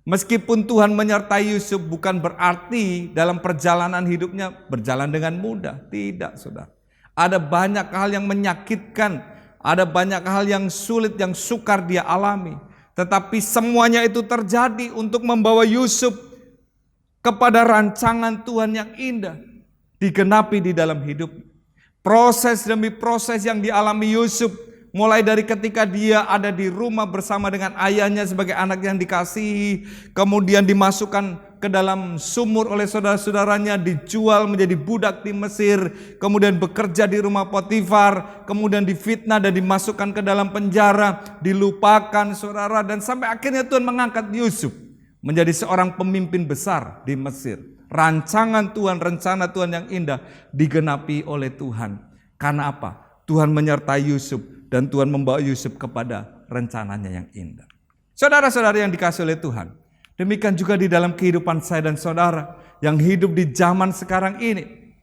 meskipun Tuhan menyertai Yusuf bukan berarti dalam perjalanan hidupnya berjalan dengan mudah. Tidak, saudara. Ada banyak hal yang menyakitkan, ada banyak hal yang sulit, yang sukar dia alami. Tetapi semuanya itu terjadi untuk membawa Yusuf kepada rancangan Tuhan yang indah, digenapi di dalam hidup. Proses demi proses yang dialami Yusuf Mulai dari ketika dia ada di rumah bersama dengan ayahnya sebagai anak yang dikasihi, kemudian dimasukkan ke dalam sumur oleh saudara-saudaranya, dijual menjadi budak di Mesir, kemudian bekerja di rumah Potifar, kemudian difitnah dan dimasukkan ke dalam penjara, dilupakan saudara, dan sampai akhirnya Tuhan mengangkat Yusuf menjadi seorang pemimpin besar di Mesir. Rancangan Tuhan, rencana Tuhan yang indah digenapi oleh Tuhan. Karena apa? Tuhan menyertai Yusuf dan Tuhan membawa Yusuf kepada rencananya yang indah. Saudara-saudara yang dikasihi oleh Tuhan, demikian juga di dalam kehidupan saya dan saudara yang hidup di zaman sekarang ini.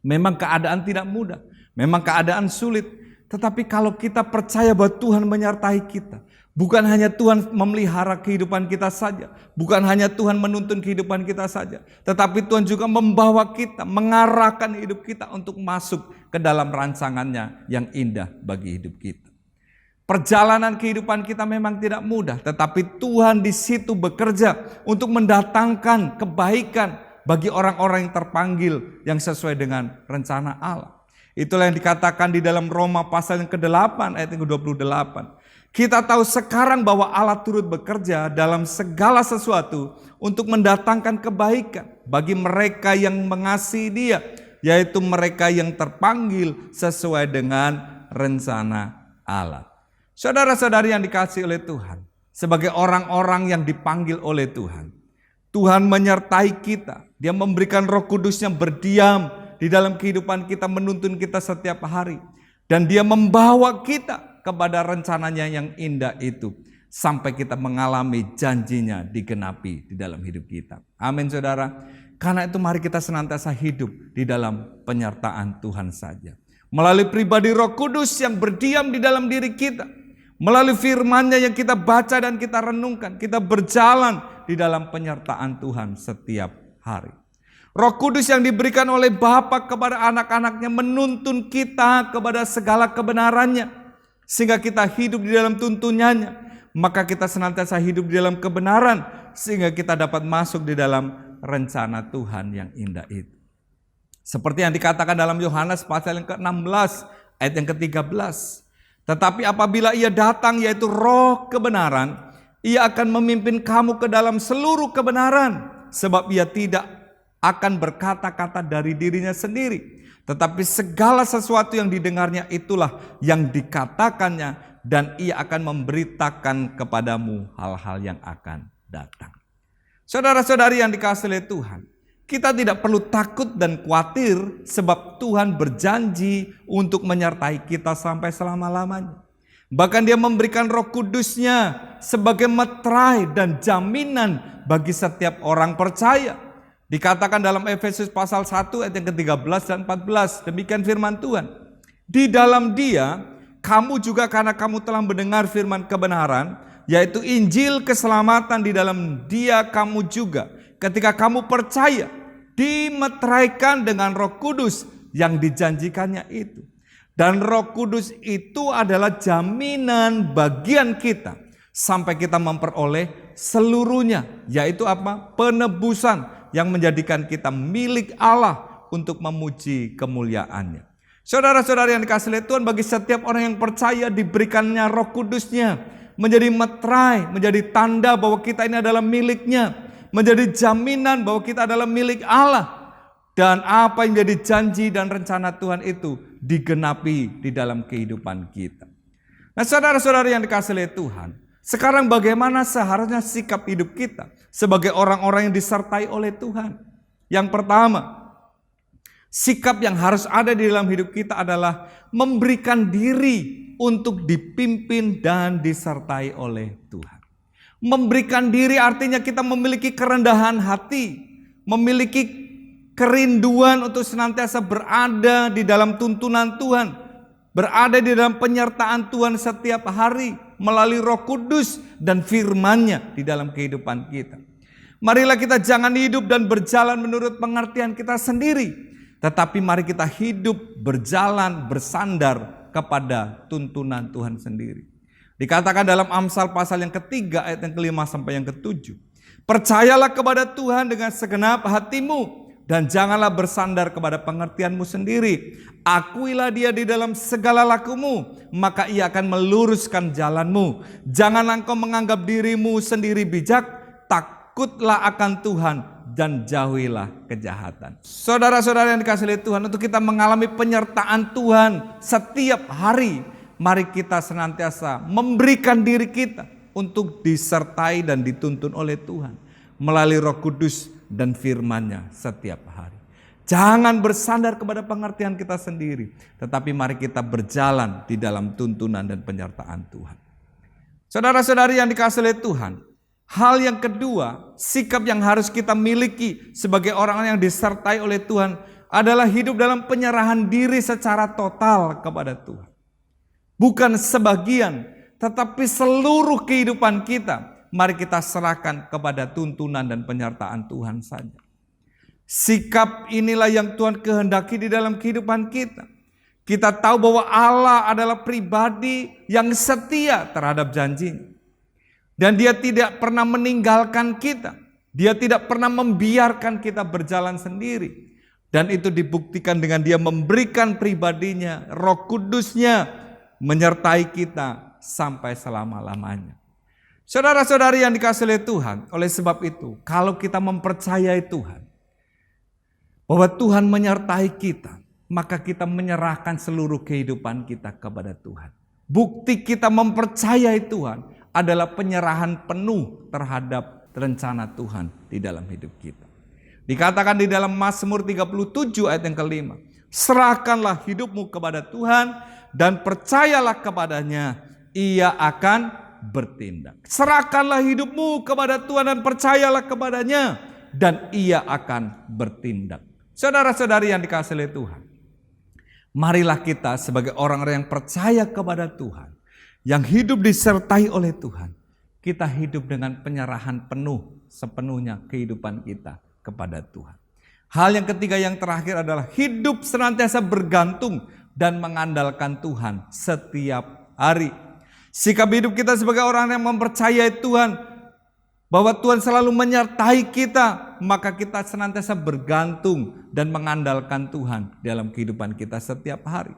Memang keadaan tidak mudah, memang keadaan sulit, tetapi kalau kita percaya bahwa Tuhan menyertai kita, bukan hanya Tuhan memelihara kehidupan kita saja, bukan hanya Tuhan menuntun kehidupan kita saja, tetapi Tuhan juga membawa kita, mengarahkan hidup kita untuk masuk ke dalam rancangannya yang indah bagi hidup kita. Perjalanan kehidupan kita memang tidak mudah, tetapi Tuhan di situ bekerja untuk mendatangkan kebaikan bagi orang-orang yang terpanggil yang sesuai dengan rencana Allah. Itulah yang dikatakan di dalam Roma pasal yang ke-8 ayat yang ke-28. Kita tahu sekarang bahwa Allah turut bekerja dalam segala sesuatu untuk mendatangkan kebaikan bagi mereka yang mengasihi Dia, yaitu mereka yang terpanggil sesuai dengan rencana Allah. Saudara-saudari yang dikasihi oleh Tuhan, sebagai orang-orang yang dipanggil oleh Tuhan, Tuhan menyertai kita. Dia memberikan Roh Kudus-Nya berdiam di dalam kehidupan kita, menuntun kita setiap hari. Dan Dia membawa kita kepada rencananya yang indah itu, sampai kita mengalami janjinya digenapi di dalam hidup kita. Amin saudara. Karena itu mari kita senantiasa hidup di dalam penyertaan Tuhan saja. Melalui pribadi Roh Kudus yang berdiam di dalam diri kita. Melalui firman-Nya yang kita baca dan kita renungkan. Kita berjalan di dalam penyertaan Tuhan setiap hari. Roh Kudus yang diberikan oleh Bapa kepada anak-anaknya menuntun kita kepada segala kebenarannya. Sehingga kita hidup di dalam tuntunannya. Maka kita senantiasa hidup di dalam kebenaran. Sehingga kita dapat masuk di dalam rencana Tuhan yang indah itu. Seperti yang dikatakan dalam Yohanes pasal yang ke-16 ayat yang ke-13. Tetapi apabila Ia datang, yaitu Roh kebenaran, Ia akan memimpin kamu ke dalam seluruh kebenaran. Sebab Ia tidak akan berkata-kata dari dirinya sendiri, tetapi segala sesuatu yang didengarnya itulah yang dikatakannya, dan Ia akan memberitakan kepadamu hal-hal yang akan datang. Saudara-saudari yang dikasihi oleh Tuhan, kita tidak perlu takut dan khawatir sebab Tuhan berjanji untuk menyertai kita sampai selama-lamanya. Bahkan Dia memberikan Roh Kudus-Nya sebagai meterai dan jaminan bagi setiap orang percaya. Dikatakan dalam Efesus pasal 1 ayat yang ke-13 dan 14, demikian firman Tuhan. Di dalam Dia, kamu juga karena kamu telah mendengar firman kebenaran, yaitu Injil keselamatan, di dalam Dia kamu juga ketika kamu percaya dimeteraikan dengan Roh Kudus yang dijanjikannya itu. Dan Roh Kudus itu adalah jaminan bagian kita sampai kita memperoleh seluruhnya, yaitu apa? Penebusan yang menjadikan kita milik Allah untuk memuji kemuliaannya. Saudara-saudara yang dikasihi oleh Tuhan, bagi setiap orang yang percaya diberikannya Roh Kudus-Nya menjadi meterai, menjadi tanda bahwa kita ini adalah miliknya, menjadi jaminan bahwa kita adalah milik Allah. Dan apa yang jadi janji dan rencana Tuhan itu digenapi di dalam kehidupan kita. Nah saudara-saudara yang dikasihi oleh Tuhan, sekarang bagaimana seharusnya sikap hidup kita sebagai orang-orang yang disertai oleh Tuhan? Yang pertama, sikap yang harus ada di dalam hidup kita adalah memberikan diri untuk dipimpin dan disertai oleh Tuhan. Memberikan diri artinya kita memiliki kerendahan hati, memiliki kerinduan untuk senantiasa berada di dalam tuntunan Tuhan, berada di dalam penyertaan Tuhan setiap hari melalui Roh Kudus dan firman-Nya di dalam kehidupan kita. Marilah kita jangan hidup dan berjalan menurut pengertian kita sendiri, tetapi mari kita hidup, berjalan, bersandar kepada tuntunan Tuhan sendiri. Dikatakan dalam Amsal pasal yang ketiga ayat yang ke-5 sampai yang ke-7. Percayalah kepada Tuhan dengan segenap hatimu dan janganlah bersandar kepada pengertianmu sendiri. Akuilah dia di dalam segala lakumu, maka ia akan meluruskan jalanmu. Janganlah engkau menganggap dirimu sendiri bijak, takutlah akan Tuhan dan jauhilah kejahatan. Saudara-saudara yang dikasihi oleh Tuhan, untuk kita mengalami penyertaan Tuhan setiap hari, mari kita senantiasa memberikan diri kita untuk disertai dan dituntun oleh Tuhan melalui Roh Kudus dan firman-Nya setiap hari. Jangan bersandar kepada pengertian kita sendiri, tetapi mari kita berjalan di dalam tuntunan dan penyertaan Tuhan. Saudara-saudari yang dikasihi oleh Tuhan, hal yang kedua, sikap yang harus kita miliki sebagai orang yang disertai oleh Tuhan adalah hidup dalam penyerahan diri secara total kepada Tuhan. Bukan sebagian, tetapi seluruh kehidupan kita, mari kita serahkan kepada tuntunan dan penyertaan Tuhan saja. Sikap inilah yang Tuhan kehendaki di dalam kehidupan kita. Kita tahu bahwa Allah adalah pribadi yang setia terhadap janjinya. Dan Dia tidak pernah meninggalkan kita. Dia tidak pernah membiarkan kita berjalan sendiri. Dan itu dibuktikan dengan Dia memberikan pribadinya, Roh Kudusnya, menyertai kita sampai selama-lamanya. Saudara-saudari yang dikasihi oleh Tuhan, oleh sebab itu, kalau kita mempercayai Tuhan, bahwa Tuhan menyertai kita, maka kita menyerahkan seluruh kehidupan kita kepada Tuhan. Bukti kita mempercayai Tuhan adalah penyerahan penuh terhadap rencana Tuhan di dalam hidup kita. Dikatakan di dalam Mazmur 37 ayat yang kelima, serahkanlah hidupmu kepada Tuhan dan percayalah kepadanya, Ia akan bertindak. Serahkanlah hidupmu kepada Tuhan dan percayalah kepadanya, dan Ia akan bertindak. Saudara-saudari yang dikasihi oleh Tuhan, marilah kita sebagai orang-orang yang percaya kepada Tuhan, yang hidup disertai oleh Tuhan, kita hidup dengan penyerahan penuh sepenuhnya kehidupan kita kepada Tuhan. Hal yang ketiga yang terakhir adalah hidup senantiasa bergantung dan mengandalkan Tuhan setiap hari. Sikap hidup kita sebagai orang yang mempercayai Tuhan, bahwa Tuhan selalu menyertai kita, maka kita senantiasa bergantung dan mengandalkan Tuhan dalam kehidupan kita setiap hari.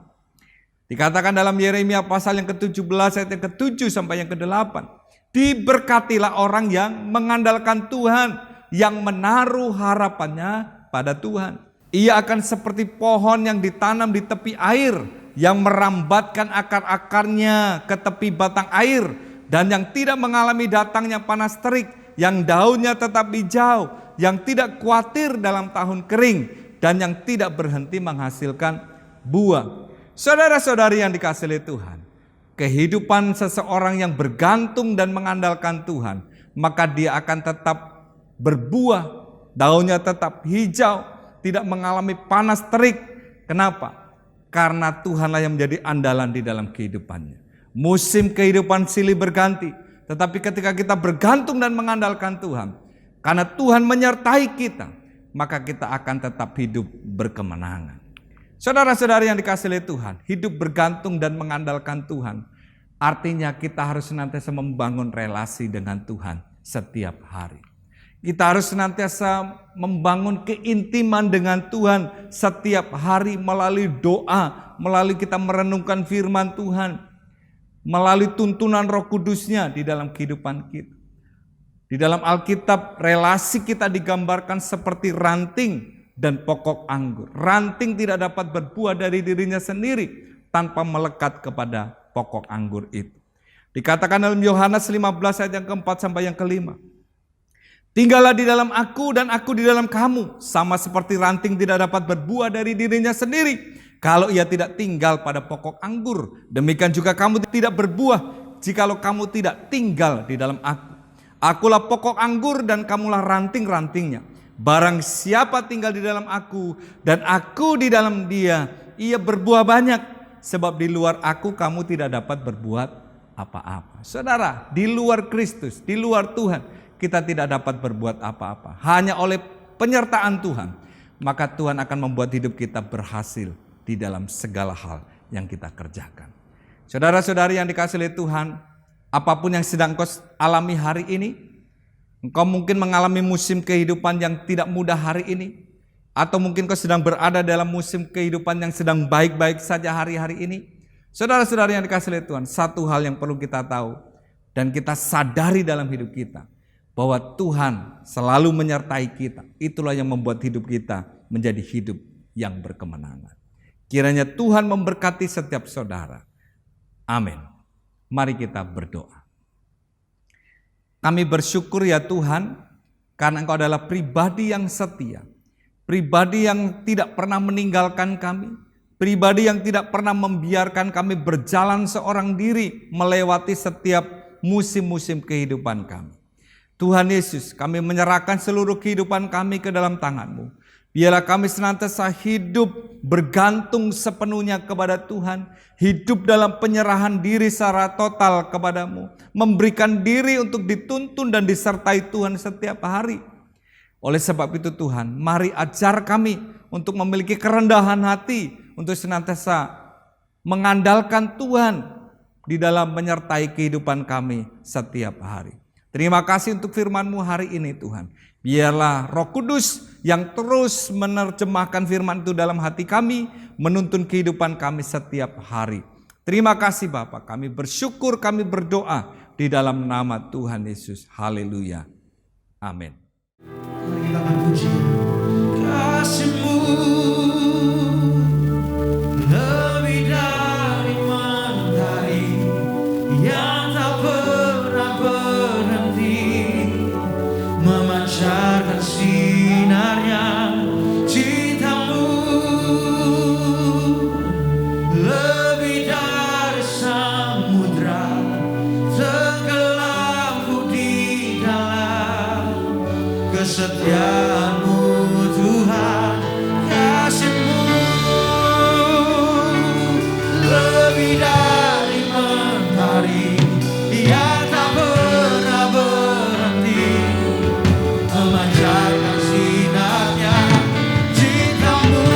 Dikatakan dalam Yeremia pasal yang ke-17 ayat yang ke-7 sampai yang ke-8. Diberkatilah orang yang mengandalkan Tuhan, yang menaruh harapannya pada Tuhan. Ia akan seperti pohon yang ditanam di tepi air, yang merambatkan akar-akarnya ke tepi batang air, dan yang tidak mengalami datangnya panas terik, yang daunnya tetap hijau, yang tidak khawatir dalam tahun kering, dan yang tidak berhenti menghasilkan buah. Saudara-saudari yang dikasihi oleh Tuhan, kehidupan seseorang yang bergantung dan mengandalkan Tuhan, maka dia akan tetap berbuah, daunnya tetap hijau, tidak mengalami panas terik. Kenapa? Karena Tuhanlah yang menjadi andalan di dalam kehidupannya. Musim kehidupan silih berganti, tetapi ketika kita bergantung dan mengandalkan Tuhan, karena Tuhan menyertai kita, maka kita akan tetap hidup berkemenangan. Saudara-saudari yang dikasihi oleh Tuhan, hidup bergantung dan mengandalkan Tuhan, artinya kita harus senantiasa membangun relasi dengan Tuhan setiap hari. Kita harus senantiasa membangun keintiman dengan Tuhan setiap hari melalui doa, melalui kita merenungkan firman Tuhan, melalui tuntunan Roh Kudusnya di dalam kehidupan kita. Di dalam Alkitab, relasi kita digambarkan seperti ranting dan pokok anggur. Ranting tidak dapat berbuah dari dirinya sendiri tanpa melekat kepada pokok anggur itu. Dikatakan dalam Yohanes 15 ayat yang keempat sampai yang kelima. Tinggallah di dalam aku dan aku di dalam kamu, sama seperti ranting tidak dapat berbuah dari dirinya sendiri kalau ia tidak tinggal pada pokok anggur. Demikian juga kamu tidak berbuah jikalau kamu tidak tinggal di dalam aku. Akulah pokok anggur dan kamulah ranting-rantingnya. Barang siapa tinggal di dalam aku dan aku di dalam dia, ia berbuah banyak. Sebab di luar aku kamu tidak dapat berbuat apa-apa. Saudara, di luar Kristus, di luar Tuhan, kita tidak dapat berbuat apa-apa. Hanya oleh penyertaan Tuhan, maka Tuhan akan membuat hidup kita berhasil di dalam segala hal yang kita kerjakan. Saudara-saudari yang dikasihi oleh Tuhan, apapun yang sedang kau alami hari ini, engkau mungkin mengalami musim kehidupan yang tidak mudah hari ini. Atau mungkin kau sedang berada dalam musim kehidupan yang sedang baik-baik saja hari-hari ini. Saudara-saudara yang dikasihi oleh Tuhan, satu hal yang perlu kita tahu dan kita sadari dalam hidup kita, bahwa Tuhan selalu menyertai kita. Itulah yang membuat hidup kita menjadi hidup yang berkemenangan. Kiranya Tuhan memberkati setiap saudara. Amin. Mari kita berdoa. Kami bersyukur ya Tuhan, karena Engkau adalah pribadi yang setia. Pribadi yang tidak pernah meninggalkan kami. Pribadi yang tidak pernah membiarkan kami berjalan seorang diri melewati setiap musim-musim kehidupan kami. Tuhan Yesus, kami menyerahkan seluruh kehidupan kami ke dalam tangan-Mu. Biarlah kami senantiasa hidup bergantung sepenuhnya kepada Tuhan. Hidup dalam penyerahan diri secara total kepada-Mu. Memberikan diri untuk dituntun dan disertai Tuhan setiap hari. Oleh sebab itu Tuhan, mari ajar kami untuk memiliki kerendahan hati, untuk senantiasa mengandalkan Tuhan di dalam menyertai kehidupan kami setiap hari. Terima kasih untuk firman-Mu hari ini Tuhan. Biarlah Roh Kudus yang terus menerjemahkan firman itu dalam hati kami, menuntun kehidupan kami setiap hari. Terima kasih Bapa, kami bersyukur, kami berdoa di dalam nama Tuhan Yesus. Haleluya. Amin. Mari kita akan puji kasih-Mu lebih dari mentari yang tak pernah berhenti memancarkan sinarnya. Cinta-Mu lebih dari samudra, tenggelamku di dalam kesetiaan-Mu Tuhan. Kasih-Mu lebih dari mentari yang tak pernah berhenti memancarkan sinarnya. Cinta-Mu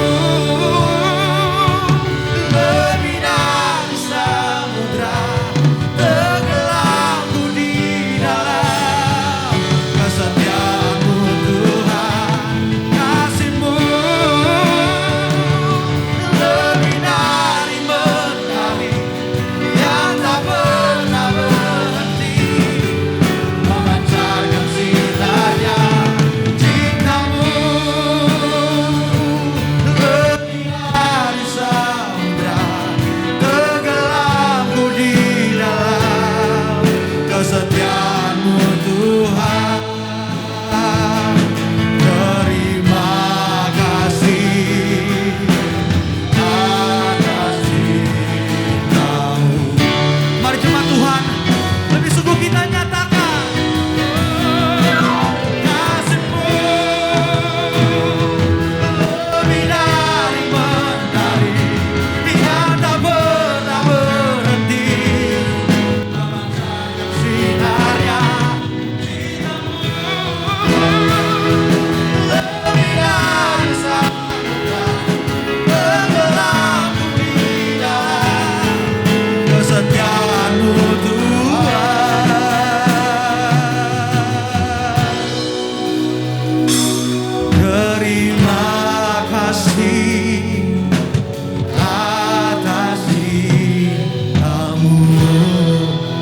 lebih dari samudra, tenggelamku di dalam kesetiaan-Mu Tuhan. Kasih-Mu lebih dari mentari yang tak pernah berhenti memancarkan sinarnya. Cinta-Mu lebih dari samudra, tenggelamku di dalam kesetiaan-Mu Tuhan. Terima kasih atas cinta-Mu. Mari jemaat Tuhan, lebih sungguh kita nyatakan kasih-Mu lebih dari mentari yang tak pernah berhenti memancarkan sinarnya. Cinta-Mu lebih dari samudra, tenggelamku di dalam kesetiaan-Mu Tuhan. Terima kasih atas cinta-Mu.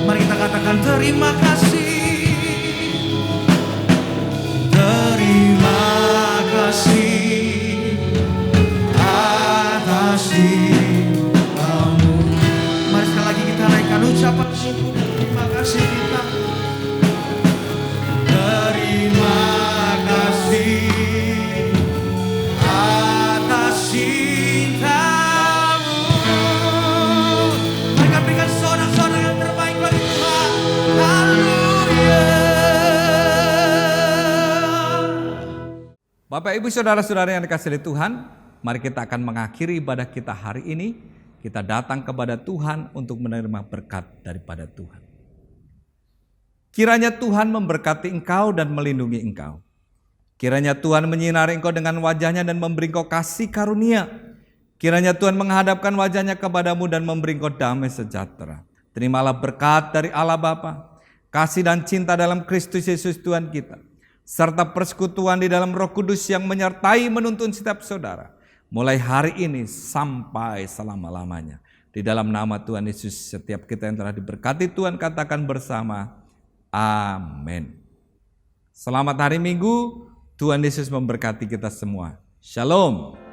Mari kita katakan terima kasih. Terima kasih atas cinta-Mu. Mari sekali lagi kita naikkan ucapan syukur dan terima kasih kita. Terima kasih atas cinta-Mu. Mereka berikan sorak-sorak yang terbaik bagi Tuhan. Haleluya. Bapak Ibu Saudara-saudara yang dikasihi oleh Tuhan, mari kita akan mengakhiri ibadah kita hari ini. Kita datang kepada Tuhan untuk menerima berkat daripada Tuhan. Kiranya Tuhan memberkati engkau dan melindungi engkau. Kiranya Tuhan menyinari engkau dengan wajahnya dan memberi engkau kasih karunia. Kiranya Tuhan menghadapkan wajahnya kepadamu dan memberi engkau damai sejahtera. Terimalah berkat dari Allah Bapa, kasih dan cinta dalam Kristus Yesus Tuhan kita, serta persekutuan di dalam Roh Kudus yang menyertai menuntun setiap saudara, mulai hari ini sampai selama-lamanya. Di dalam nama Tuhan Yesus, setiap kita yang telah diberkati Tuhan katakan bersama, amin. Selamat hari Minggu, Tuhan Yesus memberkati kita semua. Shalom.